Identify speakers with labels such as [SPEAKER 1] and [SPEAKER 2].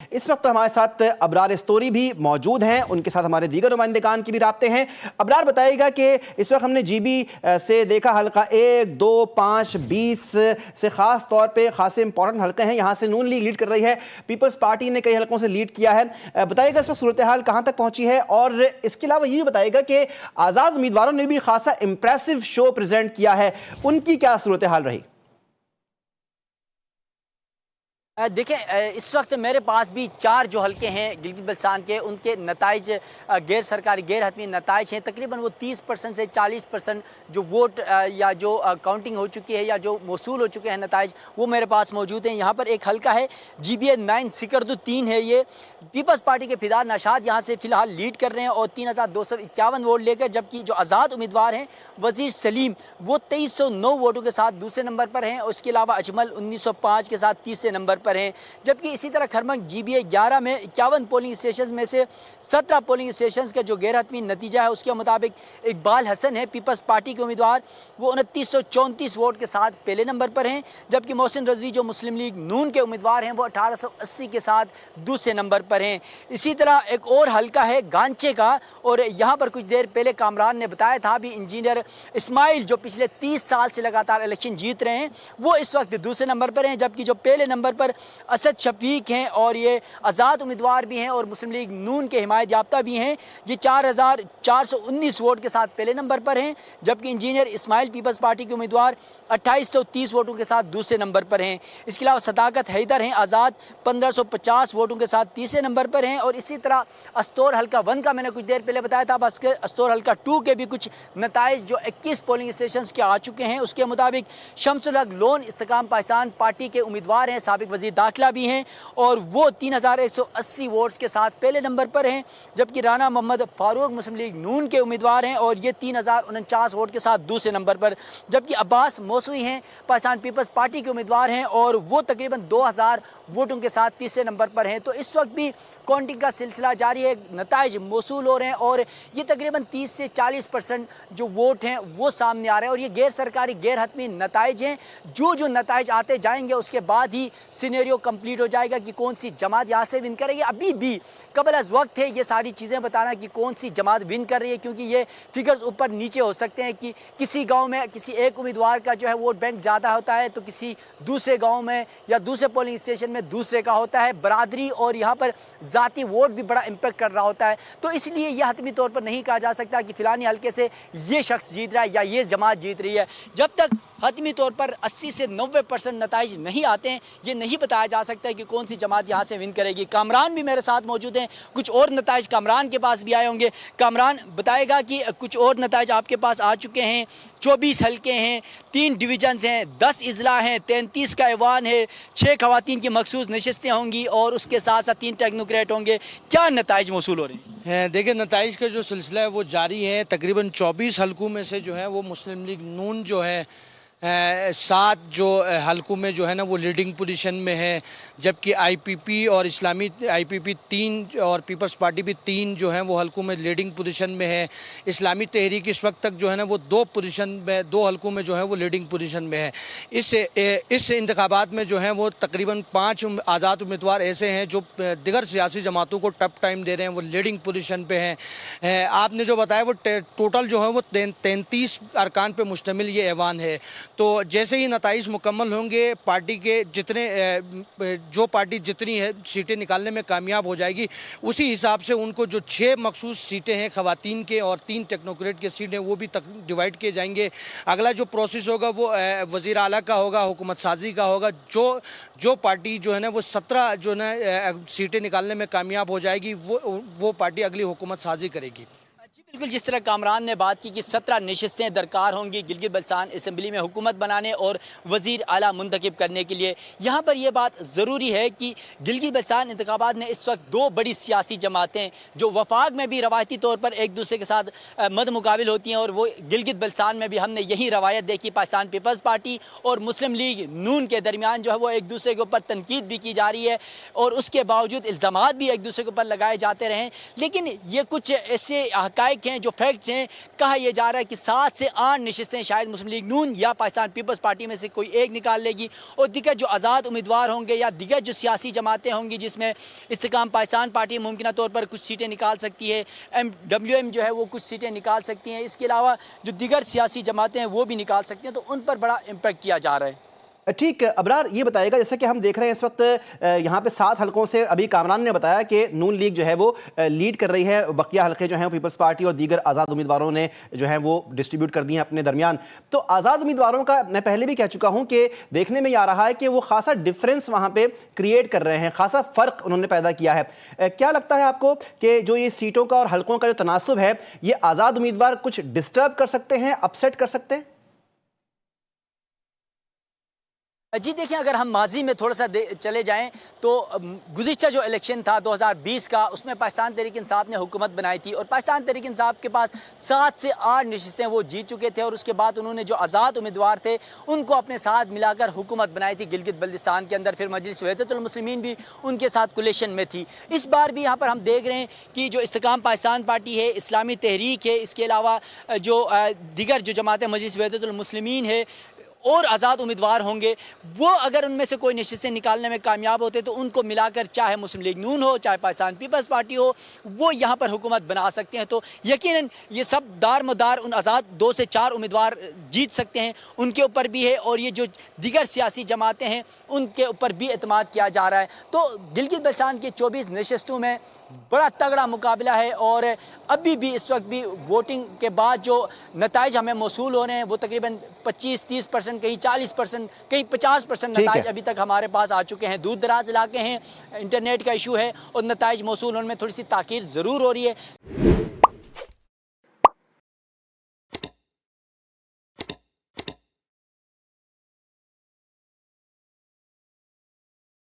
[SPEAKER 1] इस वक्त हमारे साथ अबरार स्तोरी भी मौजूद हैं, उनके साथ हमारे दीगर नुमाइंदगान की भी राब्ते हैं। अबरार बताइएगा कि इस वक्त हमने जीबी से देखा हल्का 1, 2, 5, 20 से ख़ास तौर पे खासे इंपॉर्टेंट हल्के हैं। यहाँ से नून लीग लीड कर रही है, पीपल्स पार्टी ने कई हल्कों से लीड किया है। बताइएगा इस वक्त सूरत हाल कहाँ तक पहुँची है, और इसके अलावा ये भी बताइएगा कि आज़ाद उम्मीदवारों ने भी खासा इंप्रेसिव शो प्रेजेंट किया है, उनकी क्या सूरत हाल रही?
[SPEAKER 2] देखें, इस वक्त मेरे पास भी 4 जो हल्के हैं गिलगित बल्तिस्तान के, उनके नताइज गैर सरकारी गैर हतमी नताइज हैं। तकरीबन वो 30% से 40% जो वोट या जो काउंटिंग हो चुकी है या जो मौसूल हो चुके हैं नताइज, वो मेरे पास मौजूद हैं। यहाँ पर एक हल्का है GBA 9 सिकरदू 3 है। ये पीपल्स पार्टी के फिदार नशाद यहाँ से फिलहाल लीड कर रहे हैं और 3251 वोट लेकर, जबकि जो आज़ाद उम्मीदवार हैं वज़ीर सलीम वो 2309 वोटों के साथ दूसरे नंबर पर हैं। उसके अलावा अजमल 1905 के साथ तीसरे नंबर पर हैं। जबकि इसी तरह खरमक GBA 11 में 51 पोलिंग स्टेशन में से 17 पोलिंग स्टेशन का जो गैर हतमी नतीजा है उसके मुताबिक इकबाल हसन है पीपल्स पार्टी के उम्मीदवार, वो 2934 वोट के साथ पहले नंबर पर हैं। जबकि मोहसिन रजवी जो मुस्लिम लीग नून के उम्मीदवार हैं वो 1880 के साथ दूसरे नंबर पर हैं। इसी तरह एक और हल्का है गांचे का, और यहाँ पर कुछ देर पहले कामरान ने बताया था भी इंजीनियर इस्माइल जो पिछले 30 साल से लगातार इलेक्शन जीत रहे हैं वो इस वक्त दूसरे नंबर पर हैं। जबकि जो पहले नंबर पर असद शफीक हैं और ये आज़ाद उम्मीदवार भी हैं और मुस्लिम लीग नून के हिमायत याफ्ता भी हैं, ये 4419 वोट के साथ पहले नंबर पर हैं। जबकि इंजीनियर इस्माइल पीपल्स पार्टी के उम्मीदवार 2830 वोटों के साथ दूसरे नंबर पर हैं। इसके अलावा सदाकत हैदर हैं आज़ाद 1550 वोटों के साथ तीसरे नंबर पर हैं। और इसी तरह अस्तौर हल्का 1 का मैंने कुछ देर पहले बताया था, बस के अस्तौर हल्का 2 के भी कुछ नताइज जो 21 पोलिंग स्टेशन के आ चुके हैं। उसके मुताबिक शमसुल हक लोन इस्तेकाम पाकिस्तान पार्टी के उम्मीदवार हैं, साबिक वज़ीर दाखिला भी हैं, और वो 3180 वोट्स के साथ पहले नंबर पर हैं। जबकि राना मोहम्मद फारूक मुस्लिम लीग नून के उम्मीदवार हैं और ये 3049 वोट के साथ दूसरे नंबर पर। जबकि अब्बास मौसूई हैं पाकिस्तान पीपल्स पार्टी के उम्मीदवार हैं और वो तकरीबन 2000 वोटों के साथ तीसरे नंबर पर हैं। तो इस वक्त भी काउंटिंग का सिलसिला जारी है, नताइज मौसूल हो रहे हैं और ये तकरीबन 30 से 40% जो वोट हैं वो सामने आ रहे हैं। और ये गैर सरकारी गैर हतमी नताइज हैं, जो नताइज आते जाएंगे उसके बाद ही सिनेरियो कंप्लीट हो जाएगा कि कौन सी जमात यहाँ से विन करेगी। अभी भी कबल अज़ वक्त है ये सारी चीज़ें बताना कि कौन सी जमात विन कर रही है, क्योंकि ये फिगर्स ऊपर नीचे हो सकते हैं कि किसी गाँव में किसी एक उम्मीदवार का जो है वोट बैंक ज़्यादा होता है तो किसी दूसरे गाँव में या दूसरे पोलिंग स्टेशन में दूसरे का होता है। बरादरी और यहाँ पर ज़ाती वोट भी बड़ा इम्पेक्ट कर रहा होता है। तो इसलिए यह हतमी तौर पर नहीं कहा जा सकता कि फ़िलहानी हल्के से ये शख्स जीत रहा है या ये जमात जीत रही है। जब तक हतमी तौर पर 80 से 90% नताइज नहीं आते हैं ये नहीं बताया जा सकता है कि कौन सी जमात यहाँ से विन करेगी। कामरान भी मेरे साथ मौजूद हैं, कुछ और नताइज कामरान के पास भी आए होंगे। कामरान बताएगा कि कुछ और नताइज आपके पास आ चुके हैं। 24 हल्के हैं, 3 डिवीजन्स हैं, 10 इजला हैं, 33 का ऐवान है, 6 खवातीन की मखसूस नशस्तें होंगी और उसके साथ साथ 3 टेक्नोक्रेट होंगे। क्या नताइज मौसूल हो रहे हैं?
[SPEAKER 3] देखिए, नताइज का जो सिलसिला है वो जारी है। तकरीबन 24 हल्कों में से जो है वो मुस्लिम लीग नून जो है 7 जो हल्कों में जो है ना वो लीडिंग पोजीशन में है। जबकि IPP और इस्लामी IPP 3 और पीपल्स पार्टी भी 3 जो हैं वो हल्कों में लीडिंग पोजीशन में है। इस्लामी तहरीक इस वक्त तक जो है ना वो 2 हल्कों में जो है वो लीडिंग पोजीशन में है। इस इंतखाबात में जो है वो तकरीबन 5 आज़ाद उम्मीदवार ऐसे हैं जो दिगर सियासी जमातों को टफ टाइम दे रहे हैं, वो लीडिंग पोजीशन पे हैं। आपने जो बताया वो टोटल जो है वो 33 अरकान पे मुश्तमिल ये ऐवान है। तो जैसे ही नताइज मुकम्मल होंगे, पार्टी के जो पार्टी जितनी है सीटें निकालने में कामयाब हो जाएगी, उसी हिसाब से उनको जो 6 मखसूस सीटें हैं खवातीन के और 3 टेक्नोक्रेट के सीटें वो भी डिवाइड किए जाएंगे। अगला जो प्रोसेस होगा वो वज़ीर आला का होगा, हुकूमत साजी का होगा। जो पार्टी जो है ना वो 17 जो ना सीटें निकालने में कामयाब हो जाएगी वो पार्टी अगली हुकूमत साजी करेगी।
[SPEAKER 2] बिल्कुल, जिस तरह कामरान ने बात की कि 17 नशस्तें दरकार होंगी गिलगित बल्तिस्तान असम्बली में हुकूमत बनाने और वज़ीर आला मुंतखब करने के लिए। यहाँ पर यह बात ज़रूरी है कि गिलगित बल्तिस्तान इंतखाबात में इस वक्त 2 बड़ी सियासी जमातें जो वफाक में भी रवायती तौर पर एक दूसरे के साथ मद मुकाबिल होती हैं, और वो गिलगित बल्तिस्तान में भी हमने यही रवायत देखी। पाकिस्तान पीपल्स पार्टी और मुस्लिम लीग नून के दरमियान जो है वो एक दूसरे के ऊपर तनकीद भी की जा रही है और उसके बावजूद इल्ज़ामात भी एक दूसरे के ऊपर लगाए जाते रहे। लेकिन ये कुछ ऐसे हक़ाइक़ हैं, जो फैक्ट्स हैं, कहा यह जा रहा है कि 7 से 8 नशिस्तें शायद मुस्लिम लीग नून या पाकिस्तान पीपल्स पार्टी में से कोई एक निकाल लेगी, और दिगर जो आज़ाद उम्मीदवार होंगे या दिगर जो सियासी जमातें होंगी, जिसमें इस्तेकाम पाकिस्तान पार्टी मुमकिन तौर पर कुछ सीटें निकाल सकती है, MWM जो है वो कुछ सीटें निकाल सकती हैं, इसके अलावा जो दिगर सियासी जमातें हैं वो भी निकाल सकती हैं, तो उन पर बड़ा इम्पैक्ट किया जा रहा है।
[SPEAKER 1] ठीक, अबरार ये बताएगा, जैसे कि हम देख रहे हैं इस वक्त यहाँ पे 7 हलकों से अभी कामरान ने बताया कि नून लीग जो है वो लीड कर रही है, बकिया हलके जो हैं पीपल्स पार्टी और दीगर आज़ाद उम्मीदवारों ने जो है वो डिस्ट्रीब्यूट कर दिए हैं अपने दरमियान। तो आज़ाद उम्मीदवारों का मैं पहले भी कह चुका हूँ कि देखने में ये आ रहा है कि वो खासा डिफरेंस वहाँ पे क्रिएट कर रहे हैं, खासा फ़र्क उन्होंने पैदा किया है। क्या लगता है आपको कि जो ये सीटों का और हलकों का जो तनासुब है, ये आज़ाद उम्मीदवार कुछ डिस्टर्ब कर सकते हैं, अपसेट कर सकते हैं?
[SPEAKER 2] जी देखिए, अगर हम माजी में थोड़ा सा चले जाएं तो गुज़िश्ता जो इलेक्शन था 2020 का, उसमें पाकिस्तान तहरीक-ए-इंसाफ ने हुकूमत बनाई थी और पाकिस्तान तहरीक-ए-इंसाफ के पास 7 से 8 नशिस्तें वो जीत चुके थे, और उसके बाद उन्होंने जो आज़ाद उम्मीदवार थे उनको अपने साथ मिलाकर हुकूमत बनाई थी गिलगित बल्तिस्तान के अंदर। फिर मजलिस वहदतुल मुस्लिमीन भी उनके साथ कोलिशन में थी। इस बार भी यहाँ पर हम देख रहे हैं कि जो इस्तेकाम पाकिस्तान पार्टी है, इस्लामी तहरीक है, इसके अलावा जो दिगर जो जमातें मजलिस वहदतुल मुस्लिमीन है और आज़ाद उम्मीदवार होंगे, वो अगर उनमें से कोई नशिस्तें निकालने में कामयाब होते तो उनको मिलाकर चाहे मुस्लिम लीग नून हो, चाहे पाकिस्तान पीपल्स पार्टी हो, वो यहाँ पर हुकूमत बना सकते हैं। तो यकीनन ये सब दार-मदार उन आज़ाद 2 से 4 उम्मीदवार जीत सकते हैं, उनके ऊपर भी है, और ये जो दिगर सियासी जमातें हैं उनके ऊपर भी एतमाद किया जा रहा है। तो गिलगित बल्तिस्तान की 24 नशिस्तों में बड़ा तगड़ा मुकाबला है, और अभी भी इस वक्त भी वोटिंग के बाद जो नताइज हमें मौसूल हो रहे हैं वो तकरीबन 25-30%, कहीं 40%, कहीं 50% नताइज अभी तक हमारे पास आ चुके हैं। दूर दराज इलाके हैं, इंटरनेट का इशू है और नताइज मौसूल होने में थोड़ी सी ताख़ीर ज़रूर हो रही है।